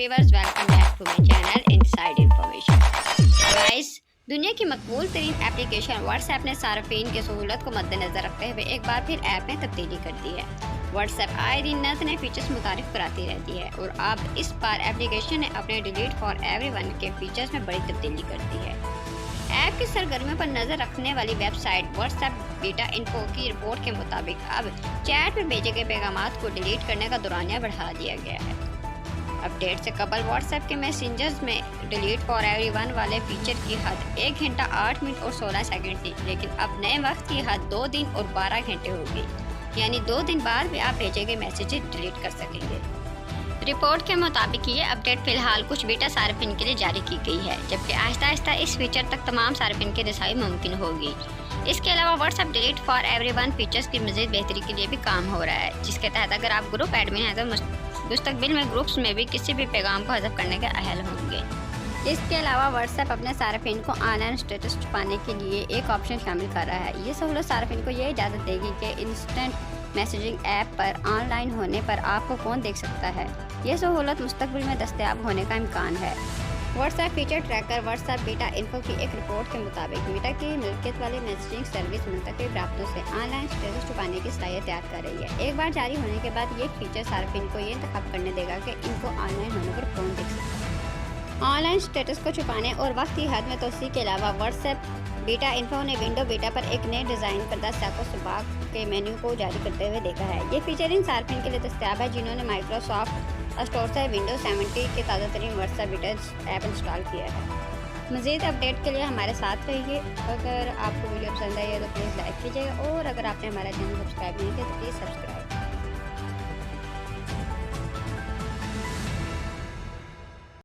Viewers, welcome back to my channel inside information. Guys, दुनिया की मकबूल तरीन एप्लीकेशन व्हाट्सएप ने सार्फिन की सहूलत को मद्देनजर रखते हुए एक बार फिर ऐप में तब्दीली कर दी है। व्हाट्सएप आए दिन नए फीचर्स मुतारिफ कराती रहती है और अब इस बार एप्लीकेशन ने अपने डिलीट फॉर एवरीवन के फीचर्स में बड़ी तब्दीली कर दी है। ऐप की सरगर्मियों पर नजर रखने वाली वेबसाइट व्हाट्सएप बीटा इन्फो की रिपोर्ट के मुताबिक अब चैट में भेजे गए पैगामात को डिलीट करने का दौरानिया बढ़ा दिया गया है। अपडेट से कबल व्हाट्सएप के मैसेंजर्स में डिलीट फॉर एवरीवन वाले फीचर की हद 1 घंटा 8 मिनट और 16 सेकंड थी, लेकिन अब नए वक्त की हद 2 दिन और 12 घंटे होगी, यानी 2 दिन बाद भी आप भेजे गए मैसेजेस डिलीट कर सकेंगे। रिपोर्ट के मुताबिक ये अपडेट फिलहाल कुछ बीटा सार्फिन के लिए जारी की गई है, जबकि आहिस्ता आहिस्ता इस फीचर तक तमाम सार्फिन की रसाई मुमकिन होगी। इसके अलावा WhatsApp delete for everyone features की मज़ीद बेहतरी के लिए भी काम हो रहा है, जिसके तहत अगर आप ग्रुप एडमिन हैं तो मुस्तकबिल में ग्रुप्स में भी किसी भी पैगाम को हज़फ करने के अहल होंगे। इसके अलावा व्हाट्सएप अपने सार्फिन को ऑनलाइन स्टेटस छुपाने के लिए एक ऑप्शन शामिल कर रहा है। ये सहूलत सार्फिन को ये इजाज़त देगी कि इंस्टेंट मैसेजिंग ऐप पर ऑनलाइन होने पर आपको कौन देख सकता है। यह सहूलत मुस्तकबिल में दस्तयाब होने का इम्कान है। WhatsApp feature tracker WhatsApp beta info की एक रिपोर्ट के मुताबिक बीटा की मिल्कियत वाली मैसेजिंग सर्विस मुंतखब राब्तों से ऑनलाइन स्टेटस छुपाने की सलाहियत तैयार कर रही है। एक बार जारी होने के बाद ये फीचर सार्फिन को ये इंतखाब करने देगा कि इनको ऑनलाइन होने पर कौन देख सकता है। ऑनलाइन स्टेटस को छुपाने और वक्त की हद में तोसी के अलावा व्हाट्सएप बीटा इन्फो ने विंडो बीटा पर एक नए डिज़ाइन करदा साको सुबाक के मेन्यू को जारी करते हुए देखा है। ये फीचर इन सार्फिन के लिए दस्तयाब है जिन्होंने माइक्रोसॉफ्ट स्टोर से विंडोज 70 के ताज़ा तरीन व्हाट्सएप बीटा ऐप इंस्टॉल किया है। मज़ीद अपडेट के लिए हमारे साथ रहिए। अगर आपको वीडियो पसंद आई है तो प्लीज़ लाइक कीजिएगा और अगर आपने हमारा चैनल सब्सक्राइब नहीं किया तो प्लीज़ सब्सक्राइब